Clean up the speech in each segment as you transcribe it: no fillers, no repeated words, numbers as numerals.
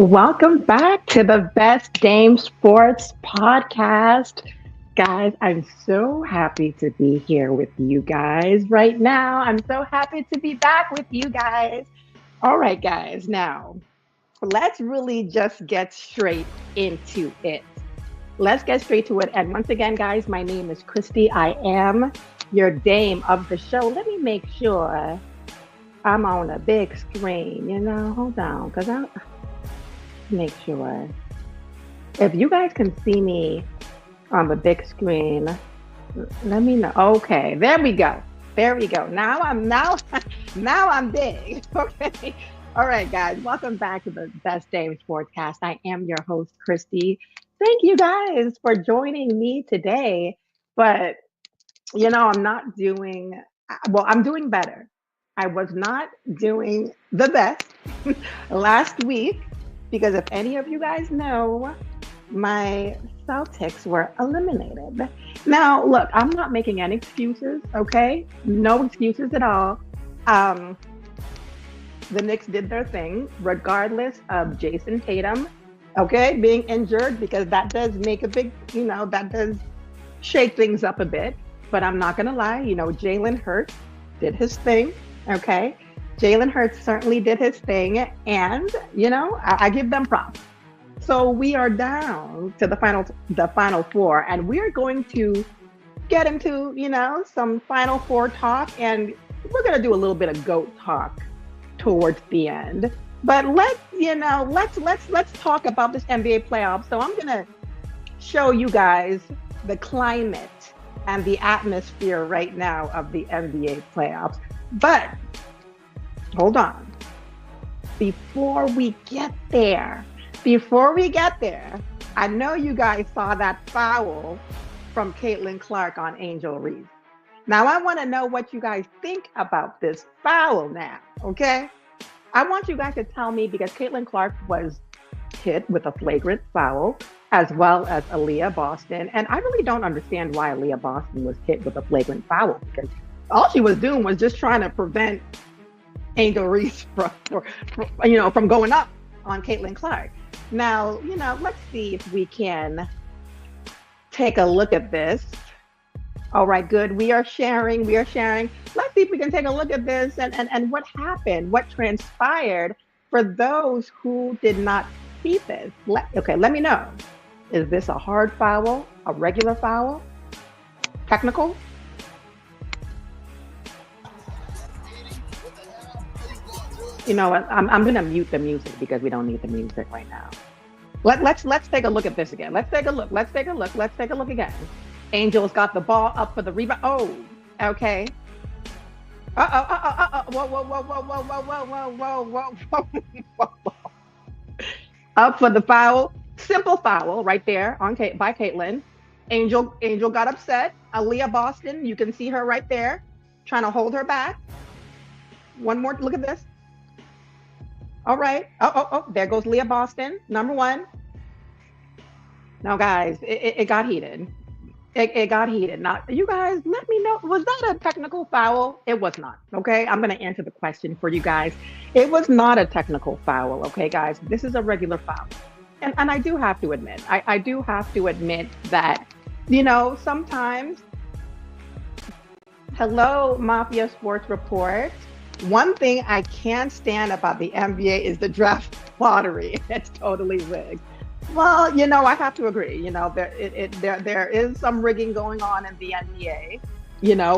Welcome back to the Best Game Sports podcast. Guys, I'm so happy to be here with you guys right now. I'm so happy to be back with you guys. All right, guys, now let's really just get straight into it. Let's get straight to it. And once again, guys, my name is Christy. I am your dame of the show. Let me make sure I'm on a big screen. Hold on, because I make sure. If you guys can see me on the big screen, let me know. Okay, there we go. There we go. Now I'm big. Okay. All right, guys. Welcome back to the Best Day Sportscast. I am your host, Christy. Thank you guys for joining me today. But I'm not doing well, I'm doing better. I was not doing the best last week because if any of you guys know, my Celtics were eliminated. Now, look, I'm not making any excuses, okay? No excuses at all. Um, the Knicks did their thing, regardless of Jason Tatum, okay, being injured, because that does make a big, that does shake things up a bit. But I'm not going to lie, Jalen Hurts did his thing, okay? Jalen Hurts certainly did his thing, and I give them props. So we are down to the final four, and we're going to get into some final four talk, and we're going to do a little bit of goat talk towards the end. But let's talk about this NBA playoffs. So I'm going to show you guys the climate and the atmosphere right now of the NBA playoffs. But hold on. Before we get there, I know you guys saw that foul from Caitlin Clark on Angel Reese. Now, I want to know what you guys think about this foul now, okay? I want you guys to tell me because Caitlin Clark was hit with a flagrant foul, as well as Aaliyah Boston. And I really don't understand why Aaliyah Boston was hit with a flagrant foul because all she was doing was just trying to prevent Angel Reese from going up on Caitlin Clark. Now, let's see if we can take a look at this. All right, good. We are sharing. Let's see if we can take a look at this and what happened, what transpired for those who did not see this. Let me know. Is this a hard foul, a regular foul, technical? You know what? I'm going to mute the music because we don't need the music right now. Let's take a look at this again. Let's take a look again. Angel's got the ball up for the rebound. Oh, okay. Whoa, whoa, whoa, whoa, whoa, whoa, whoa, whoa, whoa, whoa, whoa. Up for the foul. Simple foul right there by Caitlin. Angel got upset. Aaliyah Boston, you can see her right there, trying to hold her back. One more look at this. All right. Oh, there goes Leah Boston, number one. Now, guys, it got heated. It got heated. Now, you guys, let me know. Was that a technical foul? It was not. Okay. I'm going to answer the question for you guys. It was not a technical foul. Okay, guys. This is a regular foul. And I do have to admit, I do have to admit that, sometimes, hello, Mafia Sports Report. One thing I can't stand about the NBA is the draft lottery. It's totally rigged. Well, I have to agree. There is some rigging going on in the NBA,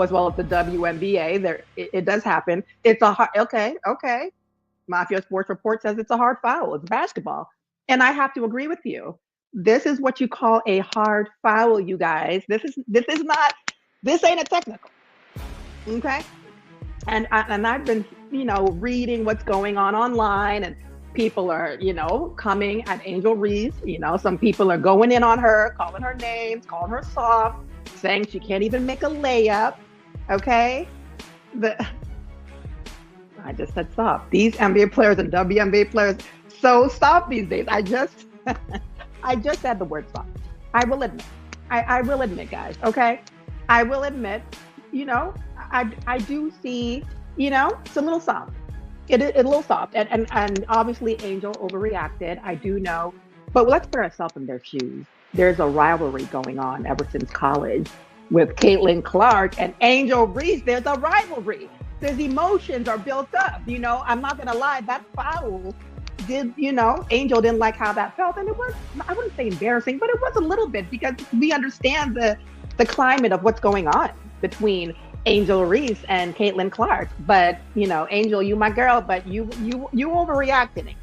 as well as the WNBA. It does happen. It's okay. Mafia Sports Report says it's a hard foul. It's basketball, and I have to agree with you. This is what you call a hard foul, you guys. This ain't a technical. Okay. And I've been, reading what's going on online, and people are, coming at Angel Reese. Some people are going in on her, calling her names, calling her soft, saying she can't even make a layup. Okay, I just said soft. These NBA players and WNBA players so soft these days. I just said the word soft. I will admit. I will admit, guys. Okay, I will admit. I do see, it's a little soft. It's a little soft, and obviously Angel overreacted. I do know, but let's put ourselves in their shoes. There's a rivalry going on ever since college with Caitlin Clark and Angel Reese. There's a rivalry. There's emotions are built up. I'm not gonna lie. That foul did. Angel didn't like how that felt, and it was. I wouldn't say embarrassing, but it was a little bit because we understand the climate of what's going on between Angel Reese and Caitlin Clark. But Angel, you my girl, but you overreacted.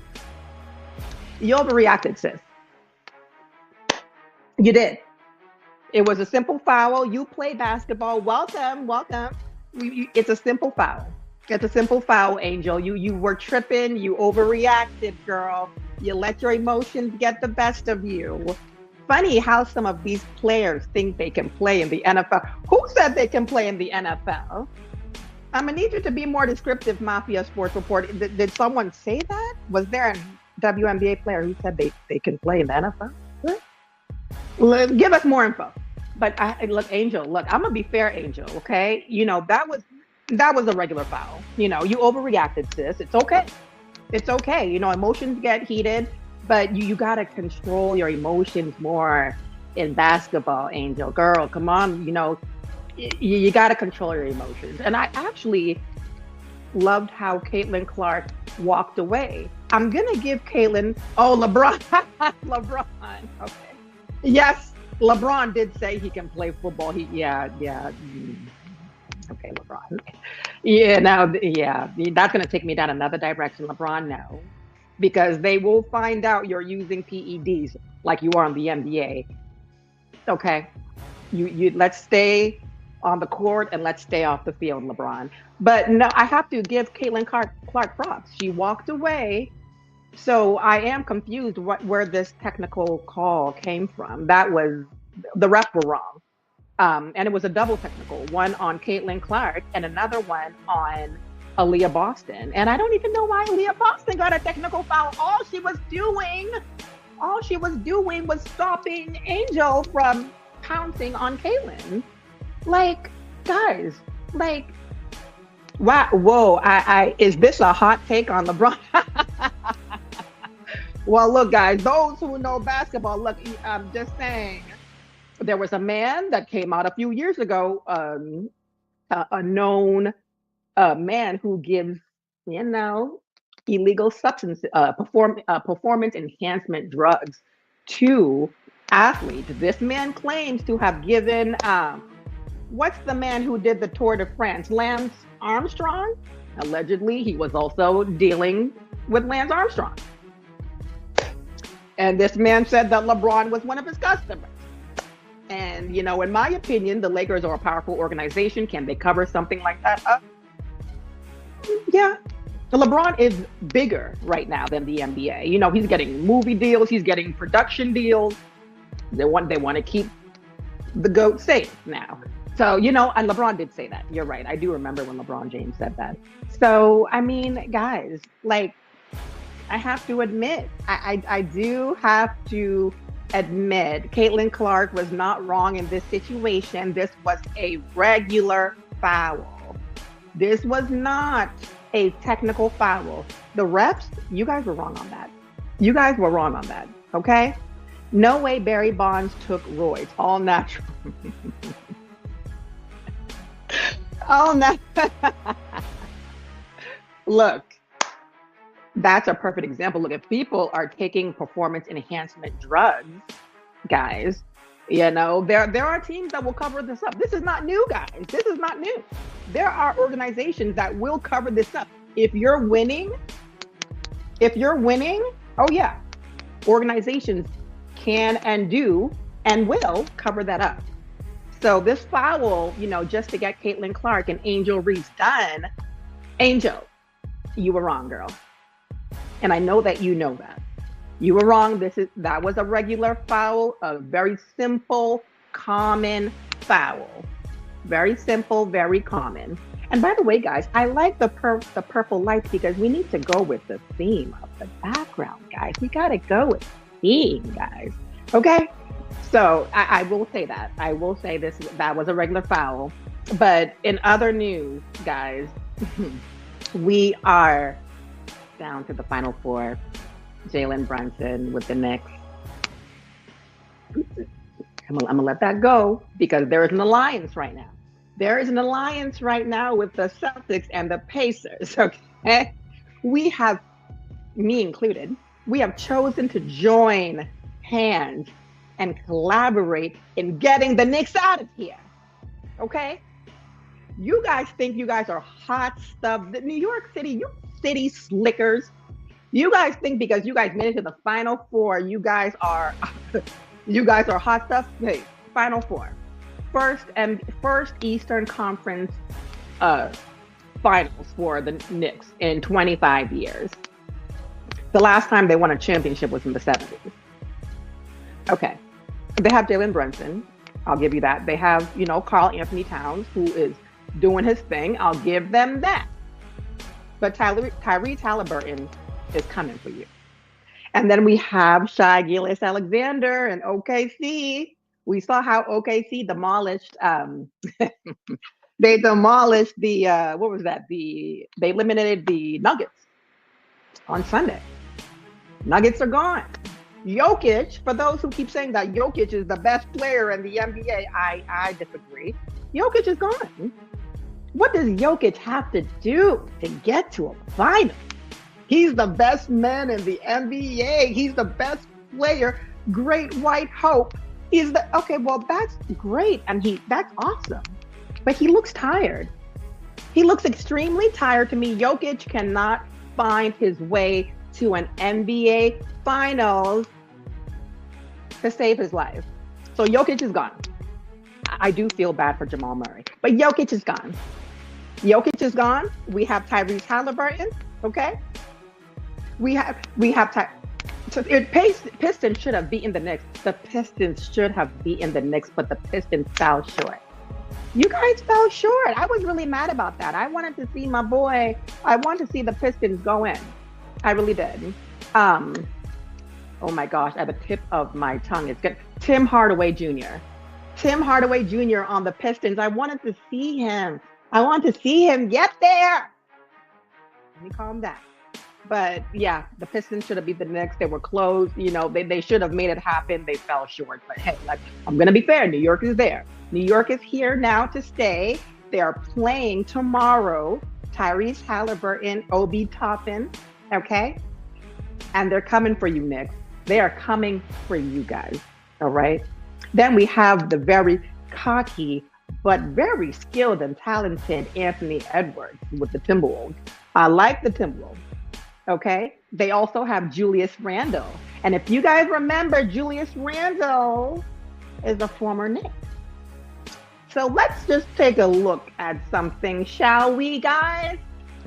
You overreacted, sis. You did. It was a simple foul. You play basketball. Welcome, welcome. It's a simple foul. It's a simple foul, Angel. You were tripping. You overreacted, girl. You let your emotions get the best of you. Funny how some of these players think they can play in the NFL. Who said they can play in the NFL? I'm gonna need you to be more descriptive, Mafia Sports Report. Did someone say that? Was there a WNBA player who said they can play in the NFL? Give us more info. But look, Angel. Look, I'm gonna be fair, Angel. Okay, that was a regular foul. You overreacted, sis. It's okay. It's okay. Emotions get heated, but you gotta control your emotions more in basketball, Angel. Girl, come on. You gotta control your emotions. And I actually loved how Caitlin Clark walked away. I'm gonna give Caitlin. Oh, LeBron. LeBron. Okay. Yes, LeBron did say he can play football. Yeah. Okay, LeBron. Yeah, now, yeah, that's going to take me down another direction. LeBron, no, because they will find out you're using PEDs like you are on the NBA. Okay, you let's stay on the court and let's stay off the field, LeBron. But no, I have to give Caitlin Clark props. She walked away. So I am confused where this technical call came from. That was the ref were wrong. And it was a double technical, one on Caitlin Clark and another one on Aaliyah Boston. And I don't even know why Aaliyah Boston got a technical foul. All she was doing was stopping Angel from pouncing on Caitlin. Like, guys, like, wow, whoa, I is this a hot take on LeBron? Well, look, guys, those who know basketball, look, I'm just saying, there was a man that came out a few years ago, a known man who gives, you know, illegal substance, performance enhancement drugs to athletes. This man claims to have given, what's the man who did the Tour de France? Lance Armstrong? Allegedly, he was also dealing with Lance Armstrong. And this man said that LeBron was one of his customers. And, in my opinion, the Lakers are a powerful organization. Can they cover something like that up? Yeah. LeBron is bigger right now than the NBA. He's getting movie deals. He's getting production deals. They want to keep the GOAT safe now. So, and LeBron did say that. You're right. I do remember when LeBron James said that. So, I mean, guys, like, I have to admit, I do have to admit, Caitlin Clark was not wrong in this situation. This was a regular foul. This was not a technical foul. The refs, you guys were wrong on that. You guys were wrong on that, okay? No way Barry Bonds took roids. All natural. All natural. Look. That's a perfect example. Look, if people are taking performance enhancement drugs, guys, there are teams that will cover this up. This is not new, guys. This is not new. There are organizations that will cover this up. If you're winning, oh yeah, organizations can and do and will cover that up. So this foul, just to get Caitlin Clark and Angel Reese done, Angel, you were wrong, girl. And I know that you know that. You were wrong. That was a regular foul, a very simple, common foul. Very simple, very common. And by the way, guys, I like the purple lights because we need to go with the theme of the background, guys. We got to go with the theme, guys. Okay? So I will say that. I will say that was a regular foul. But in other news, guys, we are down to the Final Four. Jalen Brunson with the Knicks. I'm gonna let that go because there is an alliance right now. There is an alliance right now with the Celtics and the Pacers. Okay, we have, me included, we have chosen to join hands and collaborate in getting the Knicks out of here. Okay, you guys think you guys are hot stuff. The New York City, you city slickers. You guys think because you guys made it to the Final Four, you guys are you guys are hot stuff. Hey, Final Four, first Eastern Conference finals for the Knicks in 25 years. The last time they won a championship was in the 70s. Okay, they have Jalen Brunson. I'll give you that. They have, Karl Anthony Towns, who is doing his thing. I'll give them that. But Tyrese Halliburton is coming for you. And then we have Shai Gilgeous-Alexander and OKC. We saw how OKC demolished. They demolished the what was that? They eliminated the Nuggets on Sunday. Nuggets are gone. Jokic, for those who keep saying that Jokic is the best player in the NBA, I disagree. Jokic is gone. What does Jokic have to do to get to a final? He's the best man in the NBA. He's the best player. Great white hope. Okay, well, that's great. And that's awesome. But he looks tired. He looks extremely tired to me. Jokic cannot find his way to an NBA finals to save his life. So Jokic is gone. I do feel bad for Jamal Murray, but Jokic is gone. Jokic is gone. We have Tyrese Halliburton. Okay. Pistons should have beaten the Knicks. The Pistons should have beaten the Knicks, but the Pistons fell short. You guys fell short. I was really mad about that. I wanted to see I wanted to see the Pistons go in. I really did. Oh my gosh, at the tip of my tongue, it's good. Tim Hardaway Jr. Tim Hardaway Jr. on the Pistons. I wanted to see him. I want to see him get there. Let me calm down. But yeah, the Pistons should have beat the Knicks. They were close. They should have made it happen. They fell short. But hey, I'm going to be fair. New York is there. New York is here now to stay. They are playing tomorrow. Tyrese Halliburton, Obi Toppin. Okay? And they're coming for you, Knicks. They are coming for you guys. All right? Then we have the very cocky but very skilled and talented Anthony Edwards with the Timberwolves. I like the Timberwolves. Okay? They also have Julius Randle. And if you guys remember, Julius Randle is a former Knick. So let's just take a look at something, shall we, guys?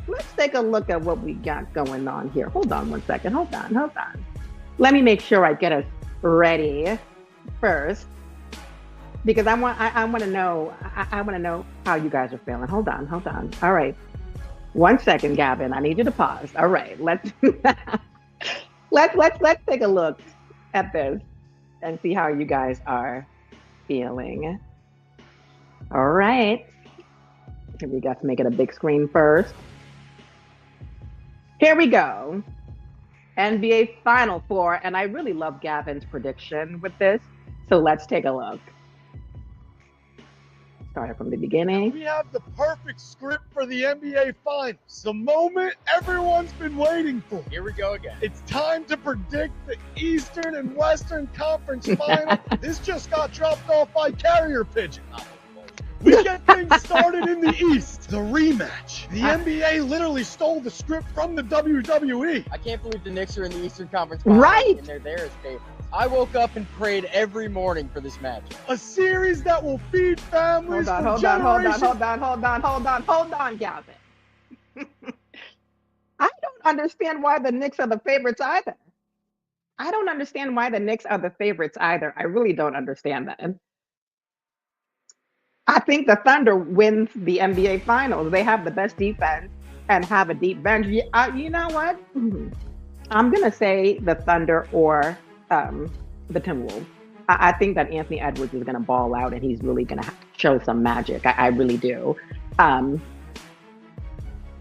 Let's take a look at what we got going on here. Hold on one second. Hold on. Let me make sure I get us ready first, because I want to know how you guys are feeling. Hold on. All right. 1 second, Gavin. I need you to pause. All right. Let's take a look at this and see how you guys are feeling. All right. Here we got to make it a big screen first. Here we go. NBA Final Four. And I really love Gavin's prediction with this. So let's take a look. Started from the beginning. We have the perfect script for the NBA Finals. The moment everyone's been waiting for. Here we go again. It's time to predict the Eastern and Western Conference Final. This just got dropped off by Carrier Pigeon. We get things started in the East. The rematch. The NBA literally stole the script from the WWE. I can't believe the Knicks are in the Eastern Conference Finals. Right. And they're there as favorites. I woke up and prayed every morning for this match. A series that will feed families Hold on, Gavin. I don't understand why the Knicks are the favorites either. I really don't understand that. I think the Thunder wins the NBA Finals. They have the best defense and have a deep bench. You know what? I'm going to say the Thunder or the Timberwolves. I think that Anthony Edwards is going to ball out and he's really going to show some magic. I really do.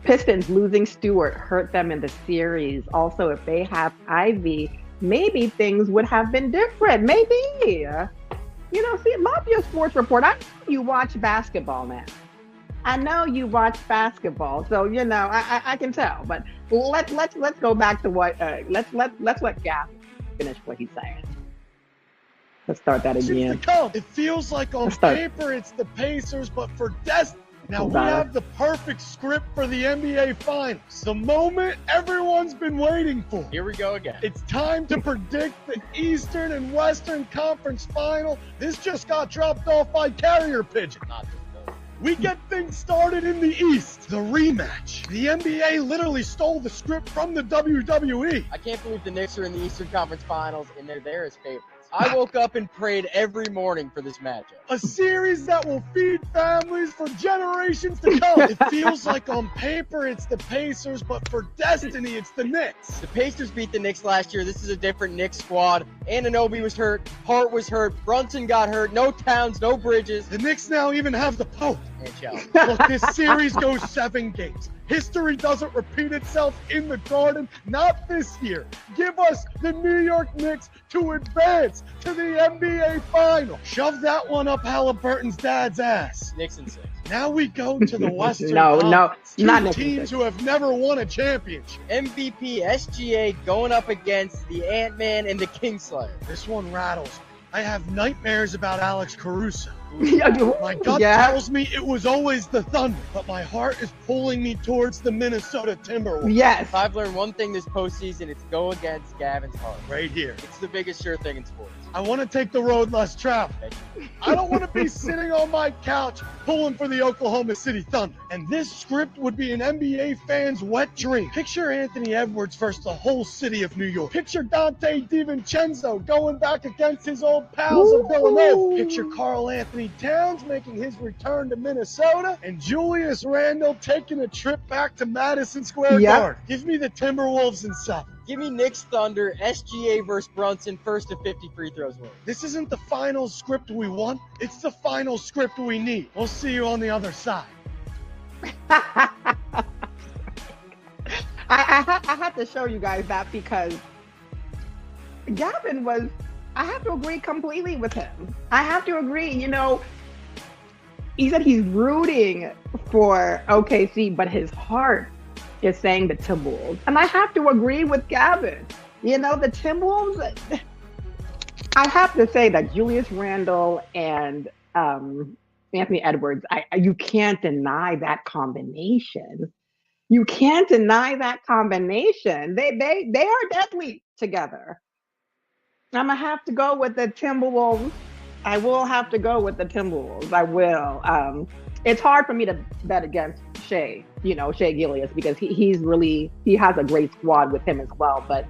Pistons losing Stewart hurt them in the series. Also, if they have Ivy, maybe things would have been different. Maybe. See, Mafia Sports Report, I know you watch basketball now. I know you watch basketball, so I can tell. But let's go back to what let's let Gav finish what he's saying. Let's start that again. It feels like on paper it's the Pacers, but for destiny. Now we have the perfect script for the NBA Finals. The moment everyone's been waiting for. Here we go again. It's time to predict the Eastern and Western Conference Final. This just got dropped off by Carrier Pigeon. We get things started in the East. The rematch. The NBA literally stole the script from the WWE. I can't believe the Knicks are in the Eastern Conference Finals and they're there as favorites. I woke up and prayed every morning for this matchup. A series that will feed families for generations to come. It feels like on paper it's the Pacers, but for destiny it's the Knicks. The Pacers beat the Knicks last year. This is a different Knicks squad. Anunoby was hurt. Hart was hurt. Brunson got hurt. No Towns, no Bridges. The Knicks now even have the Pope. And Chelsea. Look, this series goes 7 games. History doesn't repeat itself in the Garden, not this year. Give us the New York Knicks to advance to the NBA Final. Shove that one up Halliburton's dad's ass. Knicks in 6. Now we go to the Western No, Conference. not Two Knicks in teams 6. who have never won a championship. MVP SGA going up against the Ant-Man and the Kingslayer. This one rattles. I have nightmares about Alex Caruso. My gut tells me it was always the Thunder, but my heart is pulling me towards the Minnesota Timberwolves. Yes. If I've learned one thing this postseason, it's go against Gavin's heart. Right here. It's the biggest sure thing in sports. I want to take the road less traveled. I don't want to be sitting on my couch pulling for the Oklahoma City Thunder. And this script would be an NBA fan's wet dream. Picture Anthony Edwards versus the whole city of New York. Picture Dante DiVincenzo going back against his old pals of Villanova. Picture Karl Anthony Towns making his return to Minnesota. And Julius Randle taking a trip back to Madison Square Garden. Give me the Timberwolves in 7. Give me Knicks Thunder, SGA versus Brunson, first to 50 free throws win. This isn't the final script we want. It's the final script we need. We'll see you on the other side. I had to show you guys that because Gavin I have to agree completely with him. I have to agree, he said he's rooting for OKC, but his heart is saying the Timberwolves. And I have to agree with Gavin. The Timberwolves, I have to say that Julius Randle and Anthony Edwards, you can't deny that combination. You can't deny that combination. They are deadly together. I'm going to have to go with the Timberwolves. I will have to go with the Timberwolves. I will. It's hard for me to bet against Shea Gilgeous, because he has a great squad with him as well. But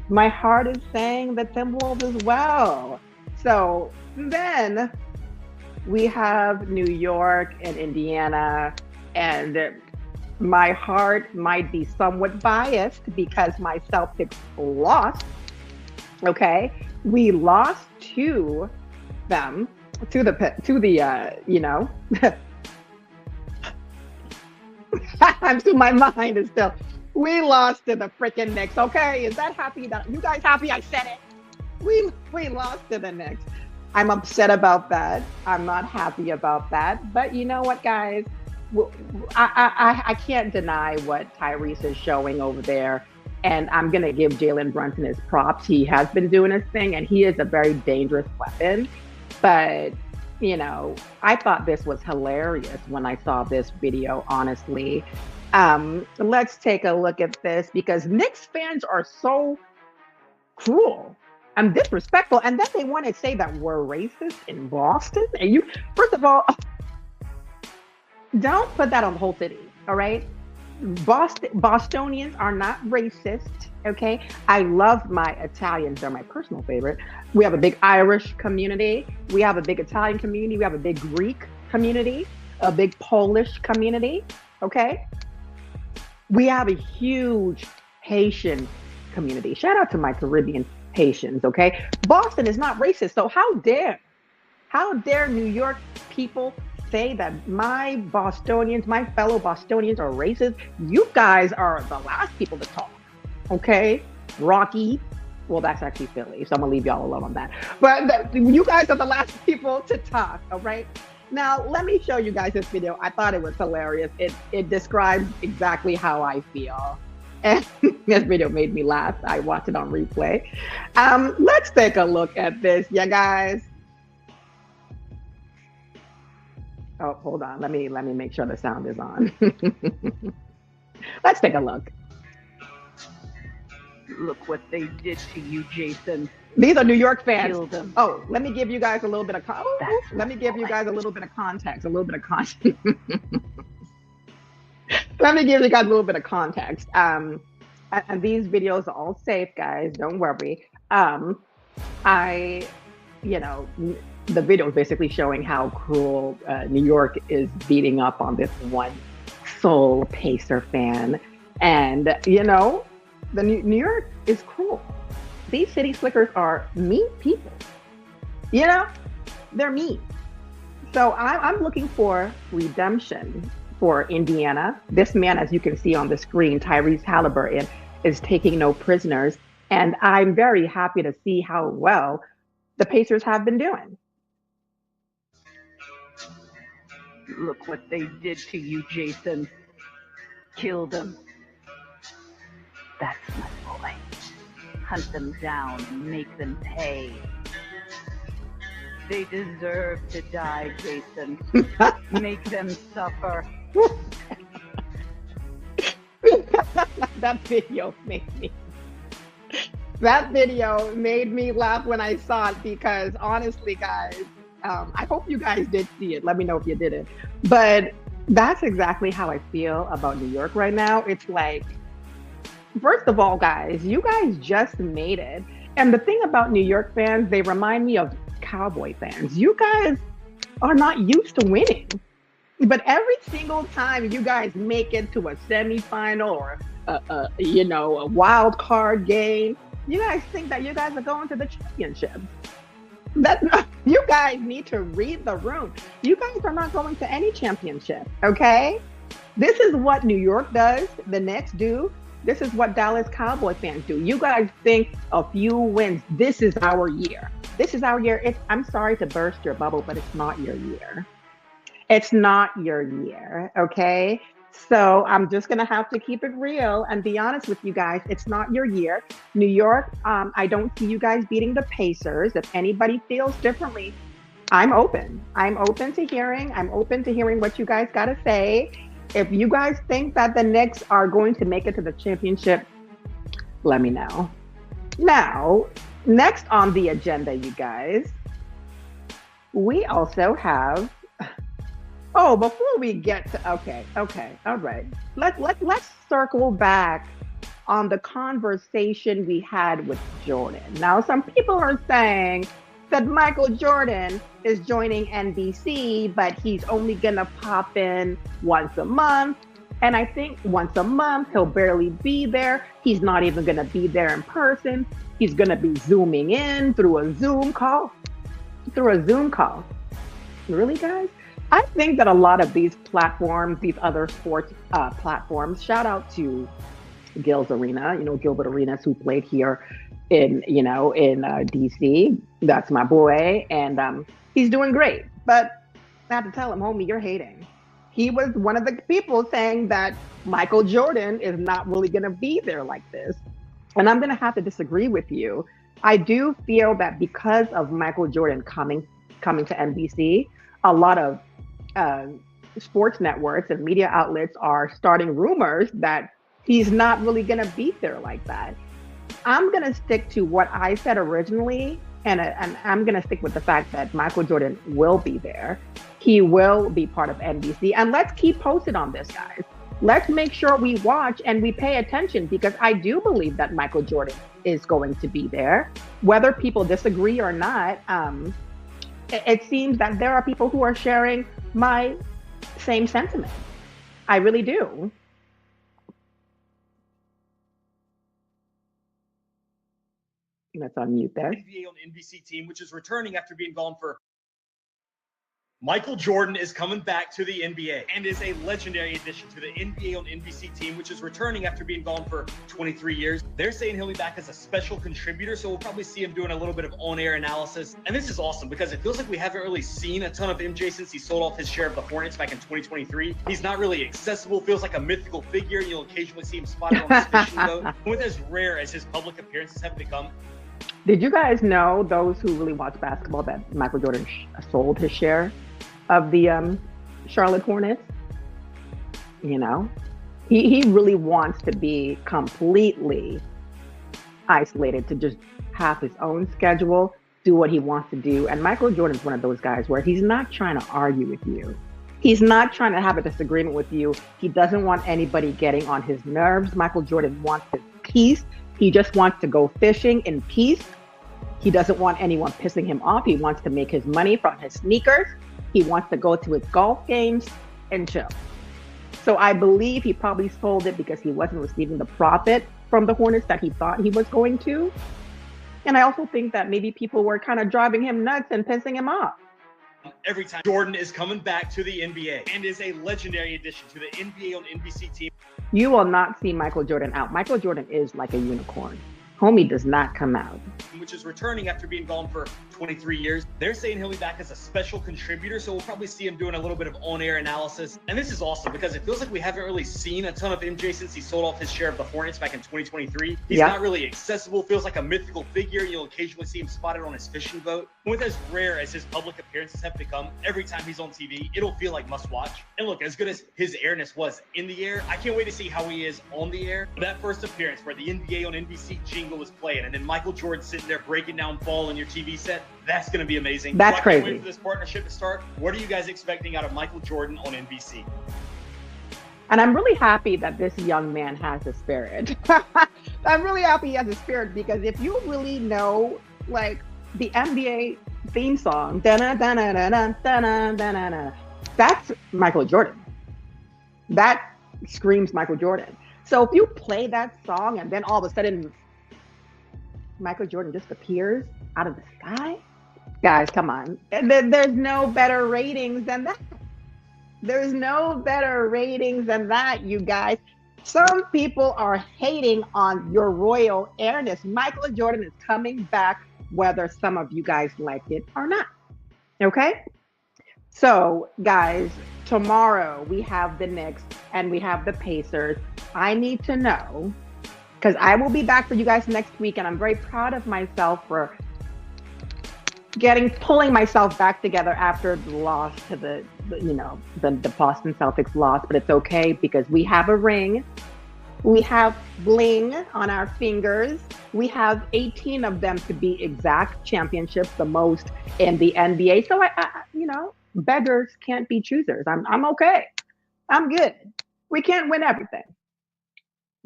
my heart is saying the Timberwolves as well. So then we have New York and Indiana, and my heart might be somewhat biased because my Celtics lost. Okay, we lost to them, my mind is still. We lost to the freaking Knicks. Okay, is that happy? That you guys happy? I said it. We lost to the Knicks. I'm upset about that. I'm not happy about that. But you know what, guys? I can't deny what Tyrese is showing over there. And I'm going to give Jalen Brunson his props. He has been doing his thing, and he is a very dangerous weapon. But, I thought this was hilarious when I saw this video, honestly. Let's take a look at this, because Knicks fans are so cruel and disrespectful. And then they want to say that we're racist in Boston. And first of all, don't put that on the whole city, all right? Bostonians are not racist, okay? I love my Italians. They're my personal favorite. We have a big Irish community. We have a big Italian community. We have a big Greek community, a big Polish community, okay? We have a huge Haitian community. Shout out to my Caribbean Haitians, okay? Boston is not racist, so how dare New York people say that my Bostonians, my fellow Bostonians are racist, you guys are the last people to talk. Okay? Rocky. Well, that's actually Philly, so I'm gonna leave y'all alone on that. But you guys are the last people to talk, all right? Now, let me show you guys this video. I thought it was hilarious. It describes exactly how I feel. And this video made me laugh. I watched it on replay. Let's take a look at this, you guys. Oh, hold on. Let me make sure the sound is on. Let's take a look. Look what they did to you, Jason. These are New York fans. Kill them. Oh, let me give you guys a little bit of let me give you guys a little bit of context. A little bit of context. Let me give you guys a little bit of context. And these videos are all safe, guys. Don't worry. I, you know, the video is basically showing how cruel New York is beating up on this one sole Pacer fan, and you know, the New York is cruel. These city slickers are mean people. You know, they're mean. So I'm looking for redemption for Indiana. This man, as you can see on the screen, Tyrese Halliburton, is taking no prisoners. And I'm very happy to see how well the Pacers have been doing. Look what they did to you, Jason. Kill them. That's my boy. Hunt them down and make them pay. They deserve to die, Jason. Make them suffer. That video made me laugh when I saw it, because honestly, guys, I hope you guys did see it. Let me know if you didn't. But that's exactly how I feel about New York right now. It's like, first of all, guys, you guys just made it. And the thing about New York fans, they remind me of Cowboy fans. You guys are not used to winning. But every single time you guys make it to a semifinal or a wild card game, you guys think that you guys are going to the championship. You guys need to read the room. You guys are not going to any championship, okay? This is what New York does, the Knicks do. This is what Dallas Cowboy fans do. You guys think a few wins, this is our year. This is our year. I'm sorry to burst your bubble, but it's not your year. It's not your year, okay? So I'm just gonna have to keep it real and be honest with you guys. It's not your year. New York, I don't see you guys beating the Pacers. If anybody feels differently, I'm open. I'm open to hearing what you guys gotta say. If you guys think that the Knicks are going to make it to the championship, let me know. Now, next on the agenda, you guys, we also have, oh, before we get to, okay, all right. Let's circle back on the conversation we had with Jordan. Now, some people are saying that Michael Jordan is joining NBC, but he's only gonna pop in once a month. And I think once a month, he'll barely be there. He's not even gonna be there in person. He's gonna be zooming in through a Zoom call. Really, guys? I think that a lot of these platforms, these other sports platforms, shout out to Gil's Arena, Gilbert Arenas, who played here in DC. That's my boy. And he's doing great. But I have to tell him, homie, you're hating. He was one of the people saying that Michael Jordan is not really going to be there like this. And I'm going to have to disagree with you. I do feel that because of Michael Jordan coming to NBC, a lot of sports networks and media outlets are starting rumors that he's not really going to be there like that. I'm going to stick to what I said originally, and I'm going to stick with the fact that Michael Jordan will be there. He will be part of NBC. And let's keep posted on this, guys. Let's make sure we watch and we pay attention, because I do believe that Michael Jordan is going to be there. Whether people disagree or not, it seems that there are people who are sharing my same sentiment. I really do. Let's unmute there. NBA on the NBC team, which is returning after being gone for Michael Jordan is coming back to the NBA and is a legendary addition to the NBA on NBC team, which is returning after being gone for 23 years. They're saying he'll be back as a special contributor, so we'll probably see him doing a little bit of on-air analysis. And this is awesome because it feels like we haven't really seen a ton of MJ since he sold off his share of the Hornets back in 2023. He's not really accessible, feels like a mythical figure. You'll occasionally see him spotted on his fishing boat. With as rare as his public appearances have become, Did you guys know, those who really watch basketball, that Michael Jordan sold his share of the Charlotte Hornets? You know, he really wants to be completely isolated, to just have his own schedule, do what he wants to do. And Michael Jordan's one of those guys where he's not trying to argue with you. He's not trying to have a disagreement with you. He doesn't want anybody getting on his nerves. Michael Jordan wants his peace. He just wants to go fishing in peace. He doesn't want anyone pissing him off. He wants to make his money from his sneakers. He wants to go to his golf games and chill. So I believe he probably sold it because he wasn't receiving the profit from the Hornets that he thought he was going to. And I also think that maybe people were kind of driving him nuts and pissing him off. every time Jordan is coming back to the NBA and is a legendary addition to the NBA on NBC team. You will not see Michael Jordan out. Michael Jordan is like a unicorn. Homie does not come out. Which is returning after being gone for 23 years. They're saying he'll be back as a special contributor, so we'll probably see him doing a little bit of on-air analysis. And this is awesome because it feels like we haven't really seen a ton of MJ since he sold off his share of the Hornets back in 2023. He's not really accessible, feels like a mythical figure. You'll occasionally see him spotted on his fishing boat. With as rare as his public appearances have become, every time he's on TV, it'll feel like must-watch. And look, as good as his airness was in the air, I can't wait to see how he is on the air. That first appearance where the NBA on NBC jingle was playing and then Michael Jordan sitting there breaking down ball in your TV set, that's going to be amazing. That's so I crazy. can't wait for this partnership to start. What are you guys expecting out of Michael Jordan on NBC? And I'm really happy that this young man has a spirit. I'm really happy he has a spirit because if you really know, like, the NBA theme song, that's Michael Jordan. That screams Michael Jordan. So if you play that song and then all of a sudden Michael Jordan just appears out of the sky, guys, come on. There's no better ratings than that. There's no better ratings than that, you guys. Some people are hating on your royal airness. Michael Jordan is coming back, whether some of you guys like it or not. Okay? So, guys, tomorrow we have the Knicks and we have the Pacers. I need to know, because I will be back for you guys next week, and I'm very proud of myself for pulling myself back together after the loss to the Boston Celtics loss. But it's okay because we have a ring. We have bling on our fingers. We have 18 of them to be exact, championships, the most in the NBA. So beggars can't be choosers. I'm okay. I'm good. We can't win everything.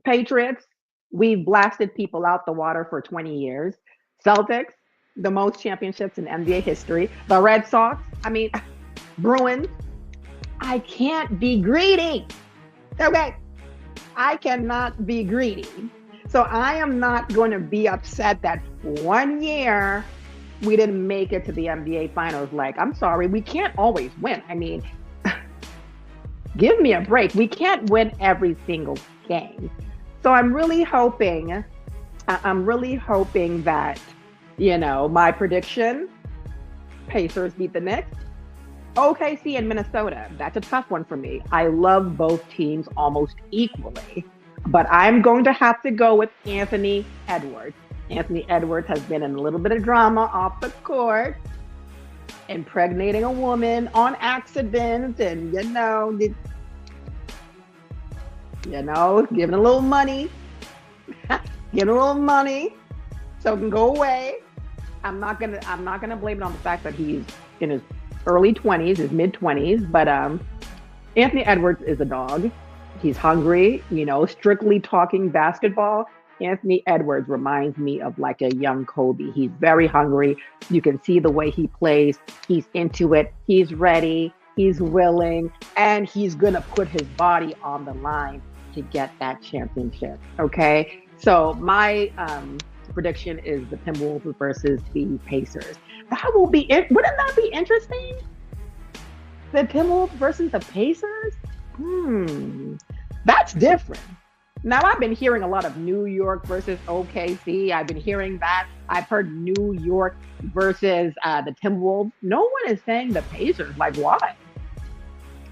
Patriots, we've blasted people out the water for 20 years. Celtics, the most championships in NBA history. The Red Sox, Bruins. I can't be greedy. Okay. I cannot be greedy. So I am not going to be upset that 1 year we didn't make it to the NBA finals. Like, I'm sorry, we can't always win. Give me a break. We can't win every single game. So I'm really hoping that, my prediction, Pacers beat the Knicks. OKC and Minnesota, that's a tough one for me. I love both teams almost equally, but I'm going to have to go with Anthony Edwards. Anthony Edwards has been in a little bit of drama off the court, impregnating a woman on accident, and giving a little money, so it can go away. I'm not gonna blame it on the fact that he's in his early 20s, his mid 20s, but Anthony Edwards is a dog. He's hungry, strictly talking basketball. Anthony Edwards reminds me of like a young Kobe. He's very hungry. You can see the way he plays. He's into it. He's ready. He's willing, and he's gonna put his body on the line to get that championship. Okay, so my prediction is the Timberwolves versus the Pacers. That will be it. Wouldn't that be interesting? The Timberwolves versus the Pacers? That's different. Now, I've been hearing a lot of New York versus OKC. I've been hearing that. I've heard New York versus the Timberwolves. No one is saying the Pacers. Like, why?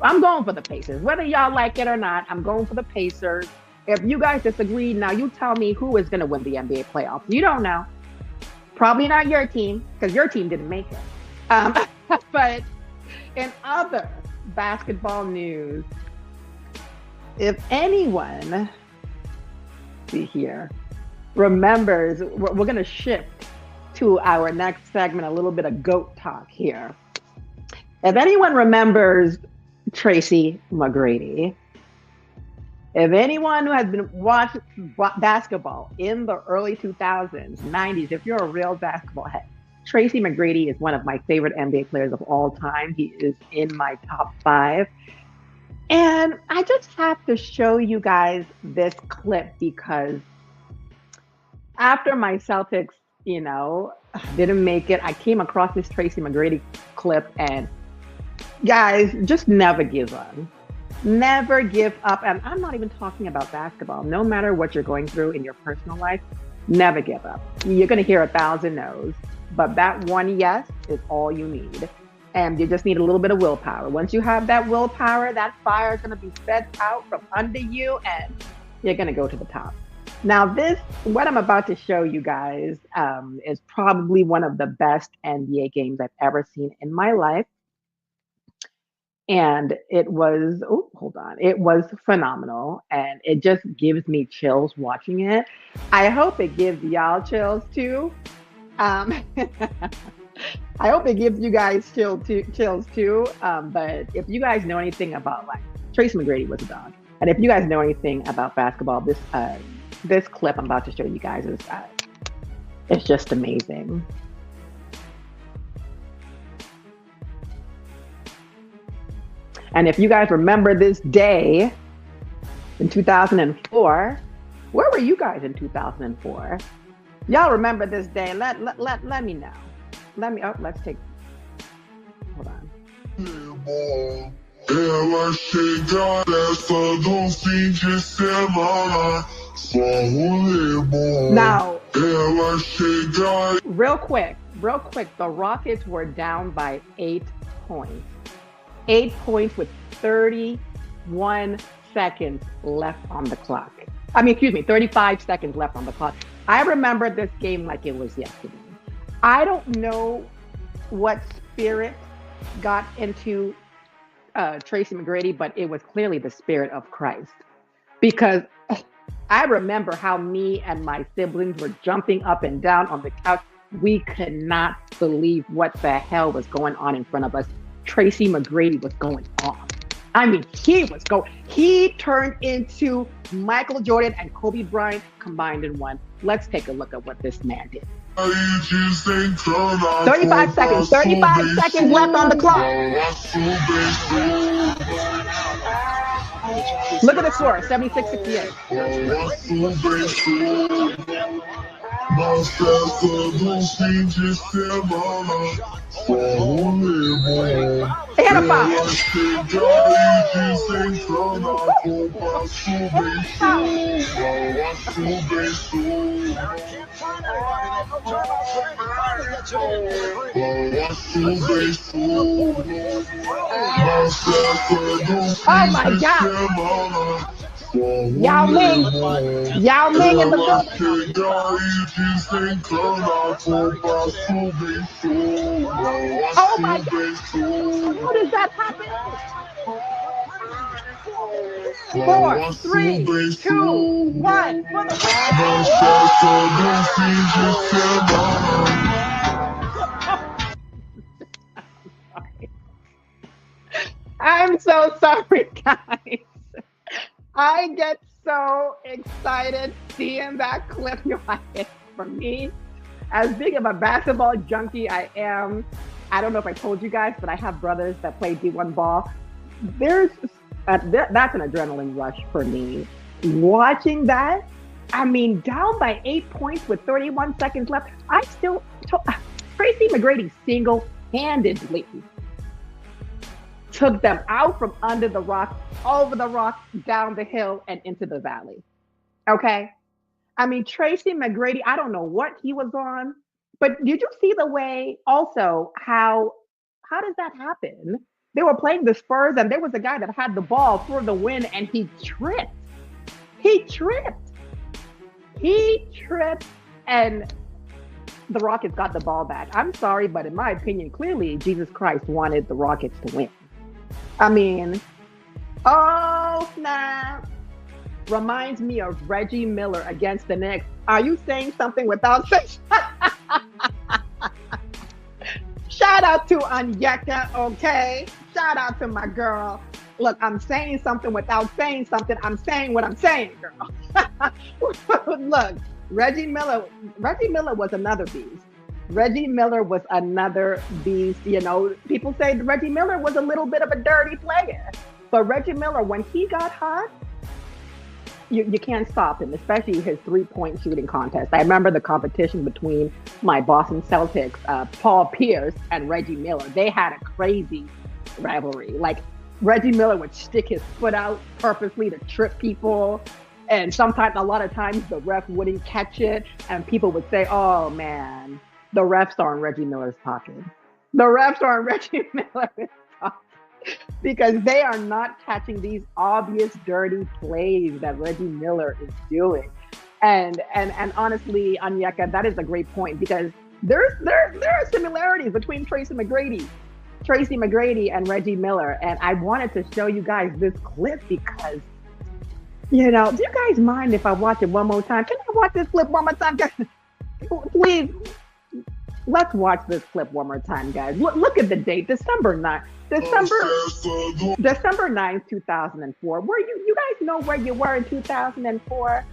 I'm going for the Pacers. Whether y'all like it or not, I'm going for the Pacers. If you guys disagree, now you tell me who is going to win the NBA playoffs. You don't know. Probably not your team, because your team didn't make it. But in other basketball news, if anyone, see here, remembers, we're going to shift to our next segment, a little bit of GOAT talk here. If anyone remembers Tracy McGrady, if anyone who has been watching basketball in the early 2000s, 90s, if you're a real basketball head, Tracy McGrady is one of my favorite NBA players of all time. He is in my top 5. And I just have to show you guys this clip because after my Celtics, didn't make it, I came across this Tracy McGrady clip, and guys, just never give up. Never give up. And I'm not even talking about basketball. No matter what you're going through in your personal life, never give up. You're going to hear 1,000 no's, but that one yes is all you need. And you just need a little bit of willpower. Once you have that willpower, that fire is going to be fed out from under you, and you're going to go to the top. Now, what I'm about to show you guys is probably one of the best NBA games I've ever seen in my life. And it was, it was phenomenal. And it just gives me chills watching it. I hope it gives y'all chills too. I hope it gives you guys chills too. But if you guys know anything about, like, Tracy McGrady was a dog. And if you guys know anything about basketball, this clip I'm about to show you guys is it's just amazing. And if you guys remember this day in 2004, where were you guys in 2004? Y'all remember this day? Let me know. Let's take. Hold on. Now, real quick, the Rockets were down by 8 points. 8 points with 31 seconds left on the clock. 35 seconds left on the clock. I remember this game like it was yesterday. I don't know what spirit got into Tracy McGrady, but it was clearly the spirit of Christ. Because I remember how me and my siblings were jumping up and down on the couch. We could not believe what the hell was going on in front of us. Tracy McGrady was going on. He turned into Michael Jordan and Kobe Bryant combined in one. Let's take a look at what this man did. 35 seconds left on the clock. Look at the score, 76-68. They had a foul. Oh my God. Yao Ming in the building. Oh my God. How does that happen? 4, 3, 2, 1. For the I'm so sorry, guys. I get so excited seeing that clip. For me, as big of a basketball junkie I am, I don't know if I told you guys, but I have brothers that play D1 ball. That's an adrenaline rush for me. Watching that, down by 8 points with 31 seconds left, Tracy McGrady single-handedly took them out from under the rock, over the rock, down the hill, and into the valley. Okay. I mean, Tracy McGrady, I don't know what he was on, but did you see the way also how does that happen? They were playing the Spurs and there was a guy that had the ball for the win and he tripped. He tripped. He tripped and the Rockets got the ball back. I'm sorry, but in my opinion, clearly Jesus Christ wanted the Rockets to win. I mean, oh snap. Reminds me of Reggie Miller against the Knicks. Are you saying something without saying? Shout out to Anyeka, okay? Shout out to my girl. Look, I'm saying something without saying something. I'm saying what I'm saying, girl. Look, Reggie Miller was another beast. Reggie Miller was another beast. You know, people say Reggie Miller was a little bit of a dirty player. But Reggie Miller, when he got hot, you can't stop him, especially his three-point shooting contest. I remember the competition between my Boston Celtics, Paul Pierce and Reggie Miller. They had a crazy rivalry. Like, Reggie Miller would stick his foot out purposely to trip people. And sometimes, a lot of times, the ref wouldn't catch it. And people would say, oh, man, the refs are in Reggie Miller's pocket. The refs are in Reggie Miller's pocket. Because they are not catching these obvious dirty plays that Reggie Miller is doing. And honestly, Anyeka, that is a great point because there are similarities between Tracy McGrady and Reggie Miller. And I wanted to show you guys this clip because, you know, do you guys mind if I watch it one more time? Can I watch this clip one more time, guys? Please, let's watch this clip one more time, guys. Look at the date, December 9th. December 9th, 2004. Where you guys know where you were in 2004?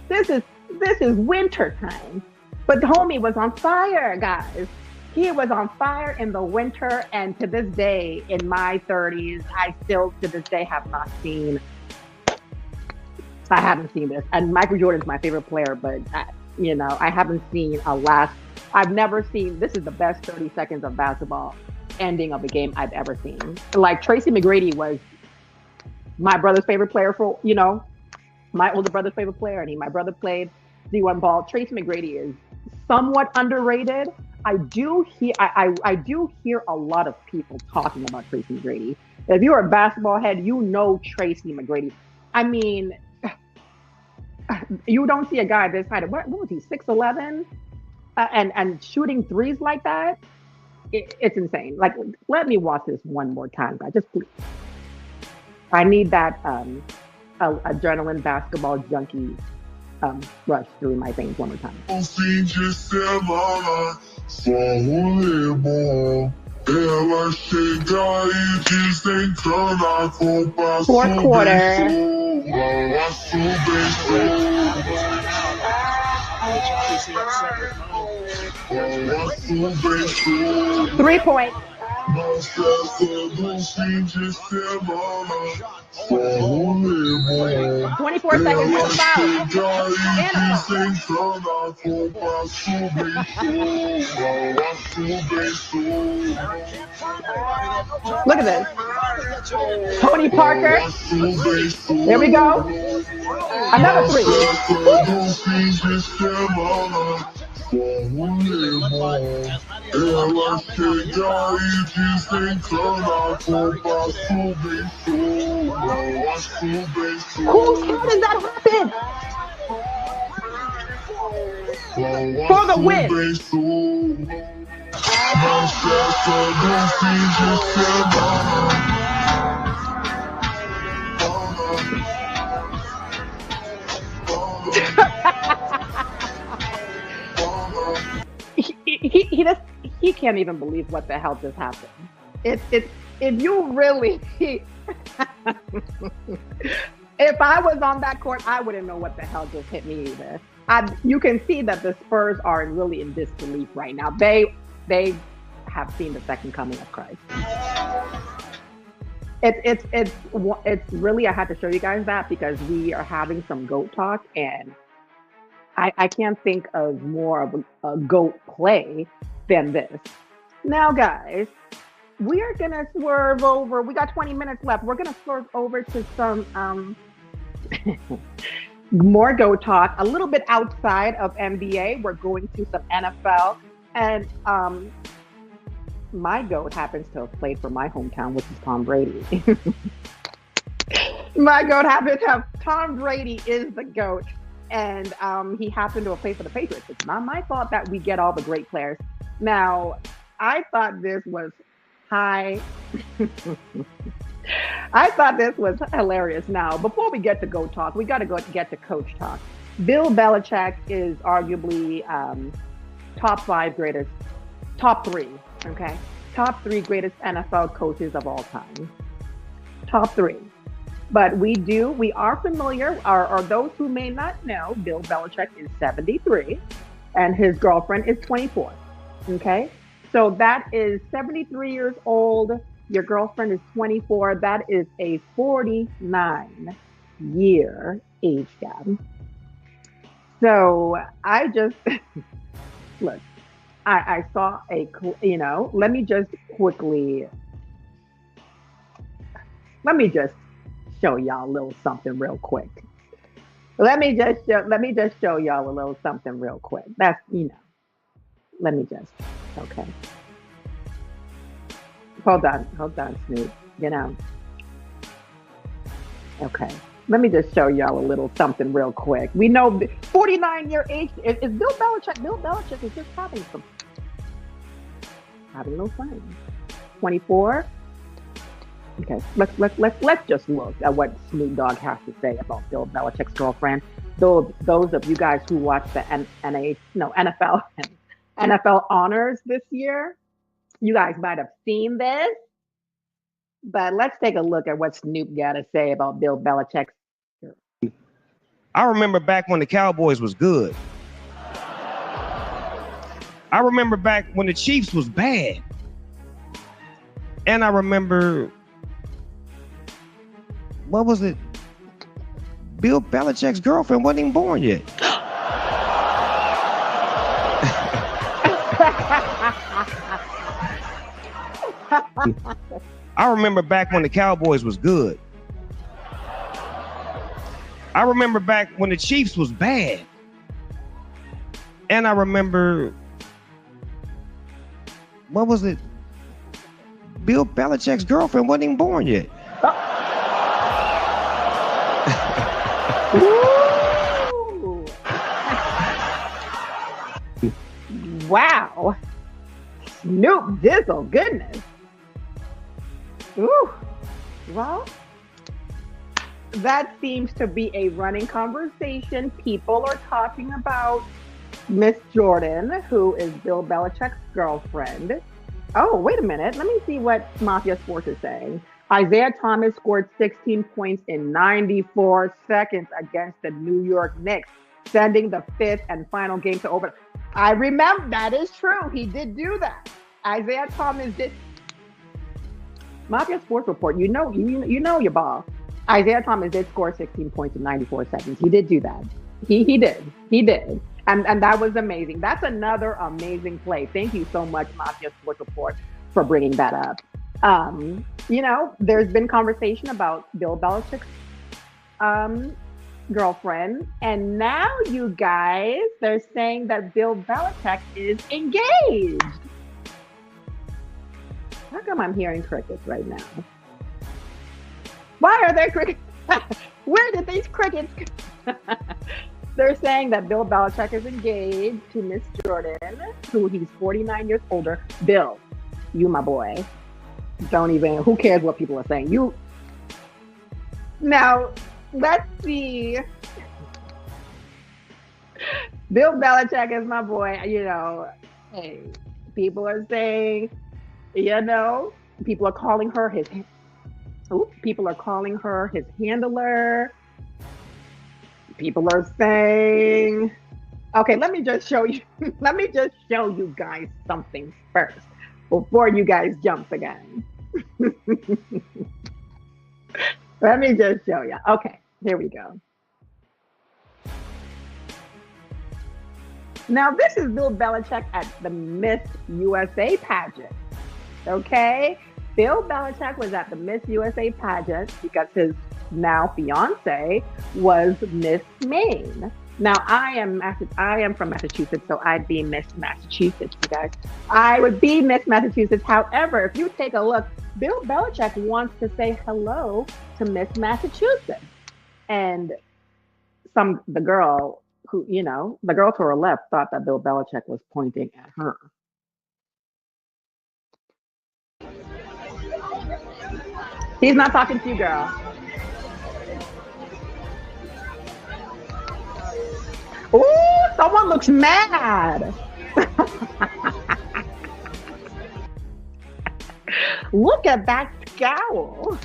This is winter time. But the homie was on fire, guys. He was on fire in the winter, and to this day, in my 30s, I still to this day haven't seen this. And Michael Jordan's my favorite player, but I haven't seen I've never seen. This is the best 30 seconds of basketball ending of a game I've ever seen. Like, Tracy McGrady was my brother's favorite player my older brother's favorite player, and my brother played D1 ball. Tracy McGrady is somewhat underrated. I do hear a lot of people talking about Tracy McGrady. If you're a basketball head, you know Tracy McGrady. I mean, you don't see a guy this height. What was he, 6'11", and shooting threes like that? It's insane. Like, let me watch this one more time, guys. Just please. I need that adrenaline basketball junkie rush through my veins one more time. Fourth quarter. 3 point. 24 seconds to foul. Look at this. Tony Parker. There we go. Another three. How does that happen? For the win. He can't even believe what the hell just happened. If you really if I was on that court, I wouldn't know what the hell just hit me either. You can see that the Spurs are really in disbelief right now. They have seen the second coming of Christ. It's really, I had to show you guys that because we are having some GOAT talk, and I can't think of more of a GOAT play than this. Now, guys, we are gonna swerve over. We got 20 minutes left. We're gonna swerve over to some more Go talk, a little bit outside of NBA. We're going to some NFL, and my goat happens to have played for my hometown, which is Tom Brady. My goat happens to have Tom Brady is the goat, and he happened to have played for the Patriots. It's not my fault that we get all the great players. Now, I thought this was high. I thought this was hilarious. Now, before we get to Go Talk, we got to go get to Coach Talk. Bill Belichick is arguably top five greatest, top three, okay? Top three greatest NFL coaches of all time. Top three. But we are familiar, or those who may not know, Bill Belichick is 73 and his girlfriend is 24, okay? So that is 73 years old. Your girlfriend is 24. That is a 49-year age gap. So I just, look, I saw let me just show y'all a little something real quick. Let me just show y'all a little something real quick. That's, let me just, okay. Hold on, Snoop. Okay. Let me just show y'all a little something real quick. We know 49-year age is Bill Belichick. Bill Belichick is just having a little fun. 24. Okay, let's just look at what Snoop Dogg has to say about Bill Belichick's girlfriend. Those of you guys who watched the NFL honors this year, you guys might have seen this. But let's take a look at what Snoop got to say about Bill Belichick. I remember back when the Cowboys was good. I remember back when the Chiefs was bad. And I remember, what was it? Bill Belichick's girlfriend wasn't even born yet. I remember back when the Cowboys was good. I remember back when the Chiefs was bad. And I remember, what was it? Bill Belichick's girlfriend wasn't even born yet. Wow. Snoop Dizzle, goodness. Ooh. Well, that seems to be a running conversation. People are talking about Miss Jordan, who is Bill Belichick's girlfriend. Oh, wait a minute. Let me see what Mafia Sports is saying. Isaiah Thomas scored 16 points in 94 seconds against the New York Knicks, sending the fifth and final game to over. I remember, that is true. He did do that. Isaiah Thomas did. Mafia Sports Report, you know your ball. Isaiah Thomas did score 16 points in 94 seconds. He did do that. He did. And that was amazing. That's another amazing play. Thank you so much, Mafia Sports Report, for bringing that up. There's been conversation about Bill Belichick's girlfriend, and now you guys, they're saying that Bill Belichick is engaged. How come I'm hearing crickets right now? Why are there crickets? Where did these crickets come? They're saying that Bill Belichick is engaged to Miss Jordan, who he's 49 years older. Bill, you my boy. Who cares what people are saying? Now, let's see. Bill Belichick is my boy. Hey, people are saying, people are calling her his handler. People are saying, okay, let me just show you guys something first before you guys jump again. Let me just show you. Okay, here we go. Now, this is Bill Belichick at the Miss USA pageant. Okay? Bill Belichick was at the Miss USA pageant because his now fiance was Miss Maine. Now I am from Massachusetts, so I'd be Miss Massachusetts, you guys. I would be Miss Massachusetts. However, if you take a look, Bill Belichick wants to say hello to Miss Massachusetts. And the girl who, the girl to her left thought that Bill Belichick was pointing at her. He's not talking to you, girl. Ooh, someone looks mad. Look at that scowl.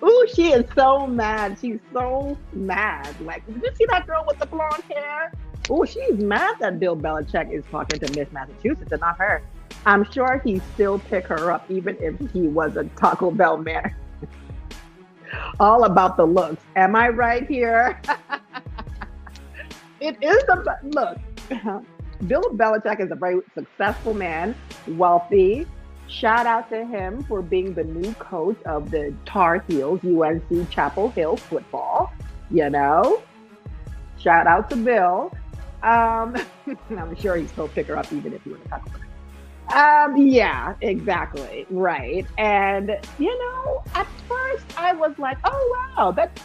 Ooh, she is so mad. She's so mad. Like, did you see that girl with the blonde hair? Ooh, she's mad that Bill Belichick is talking to Miss Massachusetts and not her. I'm sure he'd still pick her up even if he was a Taco Bell man. All about the looks. Am I right here? It is look. Bill Belichick is a very successful man, wealthy. Shout out to him for being the new coach of the Tar Heels, UNC Chapel Hill football. Shout out to Bill. I'm sure he'd still pick her up even if he was a Taco Bell. Yeah, exactly. Right. And, at first I was like, oh, wow, that's,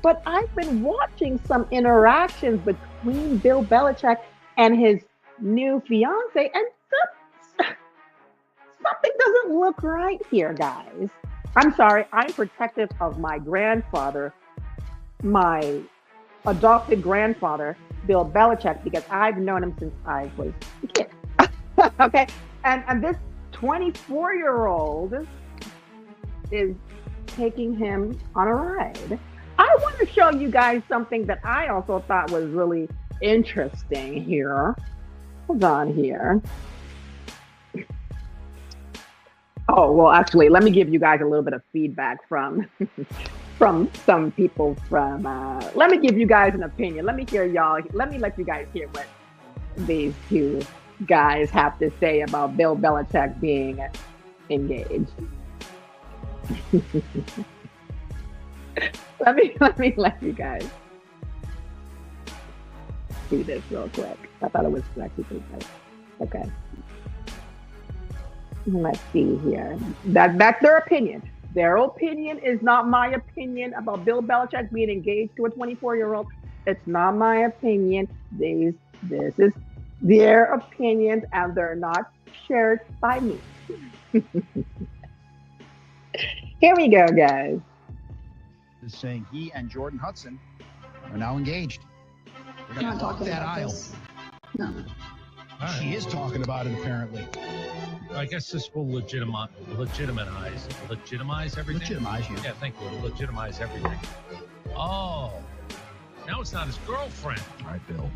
but I've been watching some interactions between Bill Belichick and his new fiance, and something doesn't look right here, guys. I'm sorry. I'm protective of my grandfather, my adopted grandfather, Bill Belichick, because I've known him since I was a kid. Okay, and this 24-year-old is taking him on a ride. I want to show you guys something that I also thought was really interesting here. Hold on here. Oh, well, actually, let me give you guys a little bit of feedback from some people let me give you guys an opinion. Let me let you guys hear what these two guys have to say about Bill Belichick being engaged. let me let you guys see this real quick. I thought it was actually pretty nice. Okay. Let's see here. That's their opinion. Their opinion is not my opinion about Bill Belichick being engaged to a 24-year-old. It's not my opinion. This is their opinions, and they're not shared by me. Here we go, guys. Is saying he and Jordan Hudson are now engaged. We're going to walk that aisle. No. She is talking about it, apparently. I guess this will legitimize everything. Legitimize you. Yeah, thank you. Legitimize everything. Oh, now it's not his girlfriend. All right, Bill.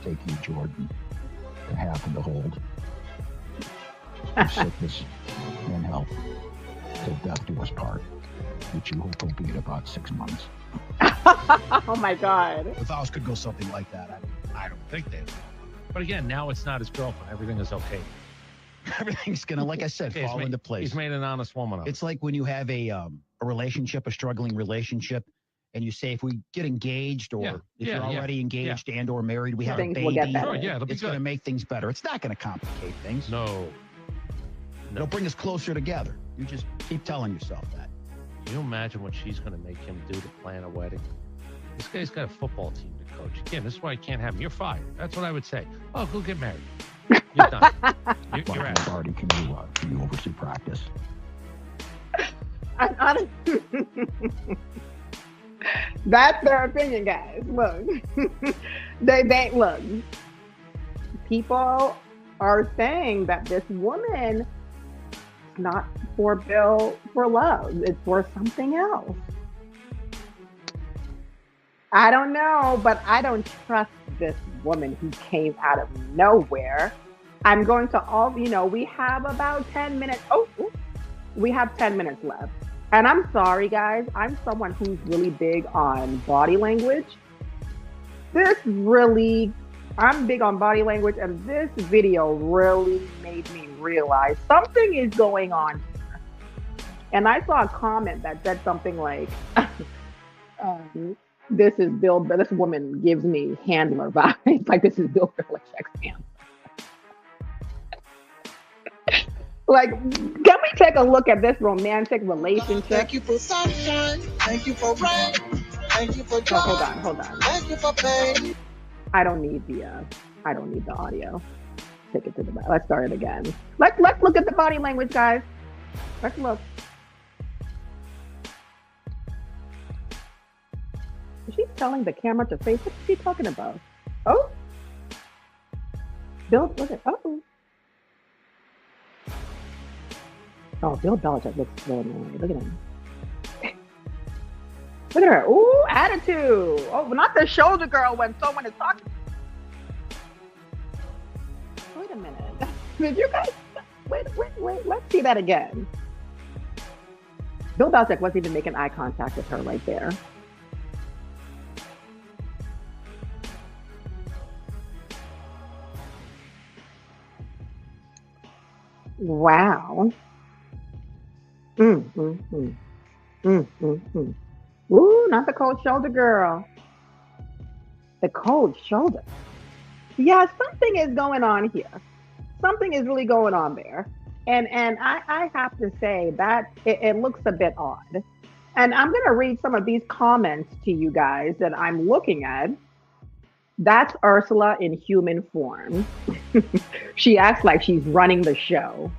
Take you, Jordan, to half of the hold. Sickness and health till death do us part, which you hope will be in about 6 months. Oh my God. If ours could go something like that, I don't think they will. But again, now it's not his girlfriend. Everything is okay. Everything's gonna, like I said, fall into place. He's made an honest woman of it. It's like when you have a relationship, a struggling relationship, and you say, if we get engaged, or if you're already engaged and or married, we have a baby. Sure, it's going to make things better. It's not going to complicate things. No. It'll bring us closer together. You just keep telling yourself that. Can you imagine what she's going to make him do to plan a wedding? This guy's got a football team to coach. Again, this is why I can't have him. You're fired. That's what I would say. Oh, go get married. You're done. You're out. Party, can you oversee practice? That's their opinion, guys. Look, they look. People are saying that this woman is not for Bill for love; it's for something else. I don't know, but I don't trust this woman who came out of nowhere. I'm going to we have about 10 minutes. We have 10 minutes left. And I'm sorry, guys. I'm someone who's really big on body language. This really I'm big on body language, and this video really made me realize something is going on. And I saw a comment that said something like, "This is Bill. This woman gives me handler vibes. Like this is Bill Belichick's handler." Like, can we take a look at this romantic relationship? Thank you for sunshine. Thank you for rain. Thank you for joy. Hold on. Thank you for pain. I don't need the audio. Take it to the back. Let's start it again. Let's look at the body language, guys. Let's look. Is she telling the camera to face? What is she talking about? Oh, Bill, look at Oh, Bill Belichick looks so annoying. Look at him. Look at her. Ooh, attitude. Oh, not the shoulder girl when someone is talking. Wait a minute. Did you guys wait? Let's see that again. Bill Belichick wasn't even making eye contact with her right there. Wow. Ooh, not the cold shoulder girl. The cold shoulder. Yeah, something is going on here. Something is really going on there. And I have to say that it looks a bit odd. And I'm going to read some of these comments to you guys that I'm looking at. That's Ursula in human form. She acts like she's running the show.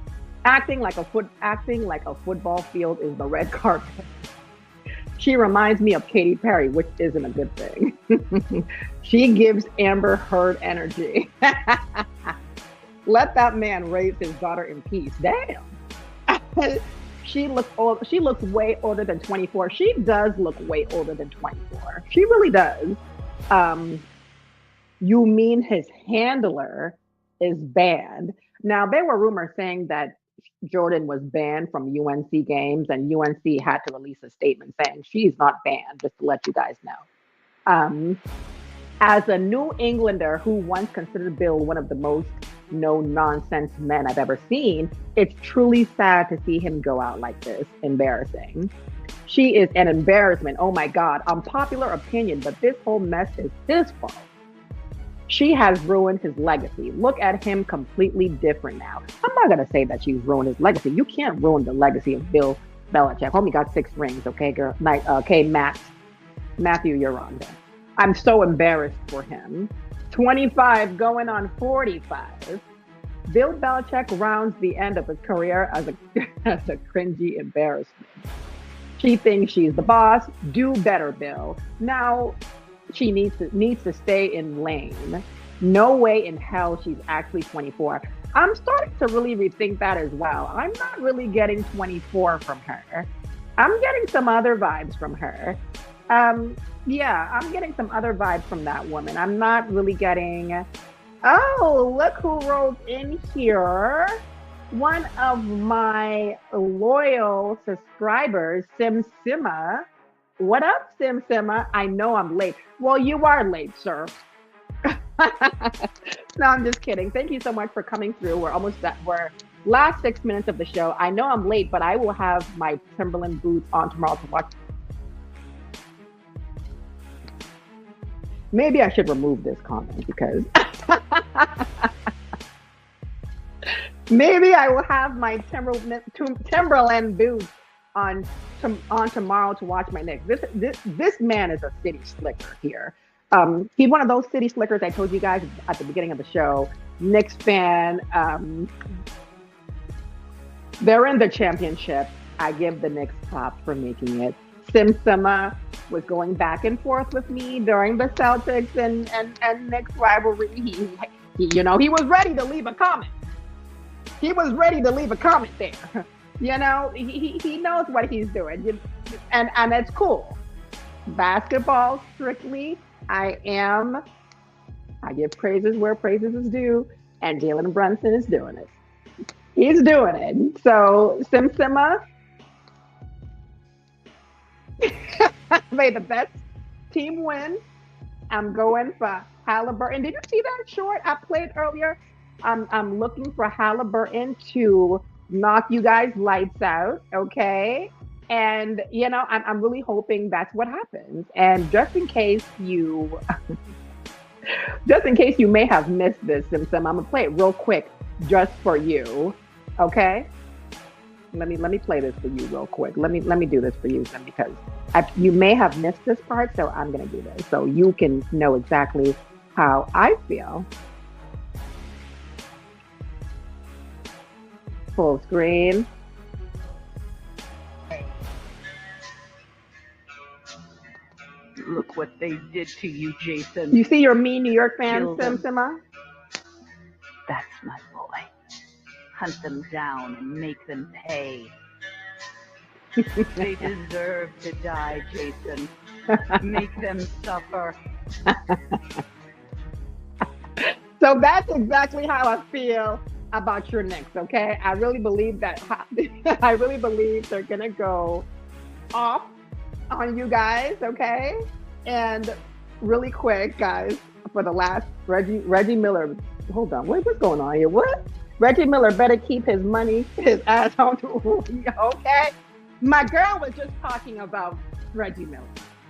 Acting like a football field is the red carpet. She reminds me of Katy Perry, which isn't a good thing. She gives Amber Heard energy. Let that man raise his daughter in peace. Damn. She looks old. She looks way older than 24. She does look way older than 24. She really does. You mean his handler is banned? Now, there were rumors saying that Jordan was banned from UNC games, and UNC had to release a statement saying she's not banned, just to let you guys know. As a New Englander who once considered Bill one of the most no-nonsense men I've ever seen, it's truly sad to see him go out like this. Embarrassing. She is an embarrassment. Oh my God. Unpopular opinion, but this whole mess is his fault. She has ruined his legacy. Look at him, completely different now. I'm not going to say that she's ruined his legacy. You can't ruin the legacy of Bill Belichick. Homie got 6 rings, okay, girl? Okay, Matthew, you're on there. I'm so embarrassed for him. 25 going on 45. Bill Belichick rounds the end of his career as a cringy embarrassment. She thinks she's the boss. Do better, Bill. Now, she needs to stay in lane. No way in hell she's actually 24. I'm starting to really rethink that as well. I'm not really getting 24 from her. I'm getting some other vibes from her. Yeah, I'm getting some other vibes from that woman. I'm not really getting, oh, look who rolled in here. One of my loyal subscribers, Sima. What up, Sima? I know I'm late. Well, you are late, sir. No, I'm just kidding. Thank you so much for coming through. We're last 6 minutes of the show. I know I'm late, but I will have my Timberland boots on tomorrow to watch. Maybe I should remove this comment because maybe I will have my Timberland boots on tomorrow to watch my Knicks. This man is a city slicker here. He's one of those city slickers I told you guys at the beginning of the show. Knicks fan. They're in the championship. I give the Knicks props for making it. Sima was going back and forth with me during the Celtics and Knicks rivalry. He was ready to leave a comment. He was ready to leave a comment there. He knows what he's doing, and it's cool. Basketball strictly, I give praises where praises is due, and Jalen Brunson is doing it. He's doing it. So Sima, may the best team win, I'm going for Halliburton. Did you see that short I played earlier? I'm looking for Halliburton to knock you guys lights out, okay? And I'm really hoping that's what happens. And just in case you may have missed this, Sim, I'm gonna play it real quick just for you, okay? Let me play this for you real quick. Let me do this for you, Sim, because you may have missed this part, so I'm gonna do this so you can know exactly how I feel. Full screen. Look what they did to you, Jason. You see your mean New York fans, Kill them. Sima? That's my boy. Hunt them down and make them pay. They deserve to die, Jason. Make them suffer. So that's exactly how I feel about your Knicks, okay? I really believe they're gonna go off on you guys, okay? And really quick, guys, for the last Reggie Miller. Hold on, what's going on here? What? Reggie Miller better keep his ass on the okay? My girl was just talking about Reggie Miller.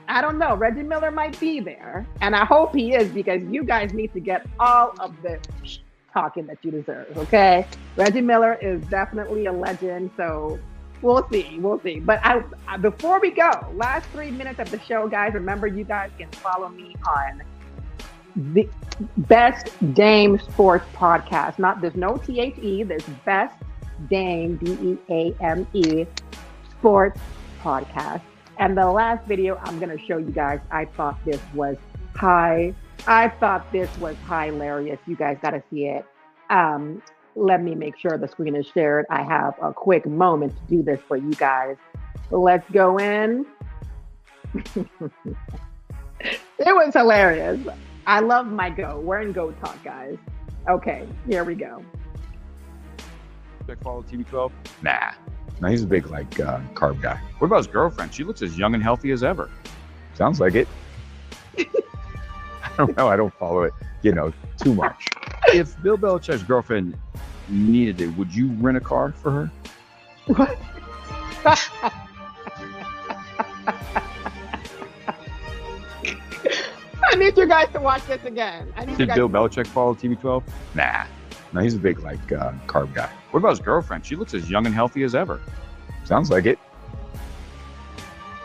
I don't know. Reggie Miller might be there, and I hope he is, because you guys need to get all of the talking that you deserve, okay? Reggie Miller is definitely a legend, so we'll see. But I before we go, last 3 minutes of the show, guys, remember you guys can follow me on the Best Dame Sports Podcast. There's no THE, there's Best Dame, DEAME Sports Podcast. And the last video I'm going to show you guys, I thought this was hilarious. You guys got to see it. Let me make sure the screen is shared. I have a quick moment to do this for you guys. Let's go in. It was hilarious. I love my go. We're in go talk, guys. Okay, here we go. Follow TB12? Nah. No, he's a big, carb guy. What about his girlfriend? She looks as young and healthy as ever. Sounds like it. I don't know. I don't follow it, too much. If Bill Belichick's girlfriend needed it, would you rent a car for her? What? I need you guys to watch this again. Did Bill Belichick follow TB12? Nah. No, he's a big, carb guy. What about his girlfriend? She looks as young and healthy as ever. Sounds like it.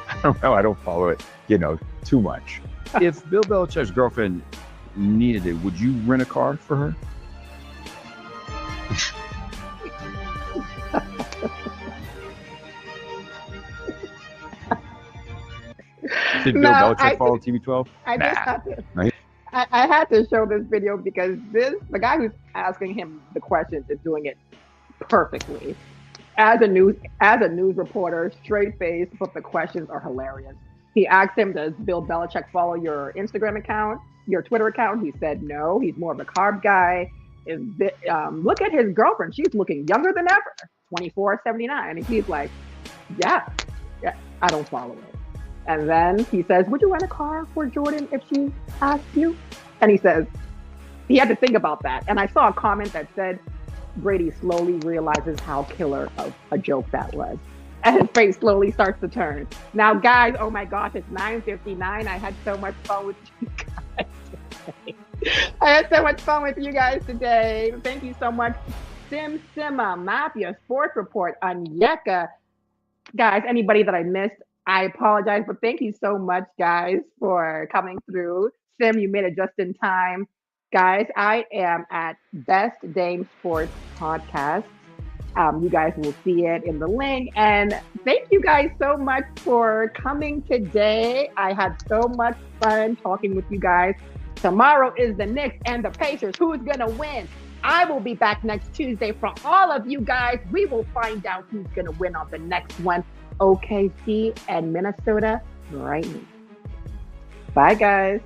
I don't know. I don't follow it, too much. If Bill Belichick's girlfriend needed it, would you rent a car for her? Did Bill Belichick follow TB12? I had to show this video because the guy who's asking him the questions is doing it perfectly. As a news reporter, straight face, but the questions are hilarious. He asked him, does Bill Belichick follow your Instagram account, your Twitter account? He said no, he's more of a carb guy. Look at his girlfriend. She's looking younger than ever, 24, 79. And he's like, yeah, I don't follow it. And then he says, would you rent a car for Jordan if she asked you? And he says, he had to think about that. And I saw a comment that said, Brady slowly realizes how killer of a joke that was. And his face slowly starts to turn. Now, guys, oh my gosh, it's 9:59. I had so much fun with you guys today. I had so much fun with you guys today. Thank you so much. Sima, Mafia, Sports Report, Anyeka. Guys, anybody that I missed, I apologize, but thank you so much, guys, for coming through. Sim, you made it just in time. Guys, I am at Best Dame Sports Podcast. You guys will see it in the link. And thank you guys so much for coming today. I had so much fun talking with you guys. Tomorrow is the Knicks and the Pacers. Who's going to win? I will be back next Tuesday. For all of you guys, we will find out who's going to win on the next one. OKC and Minnesota right now. Bye, guys.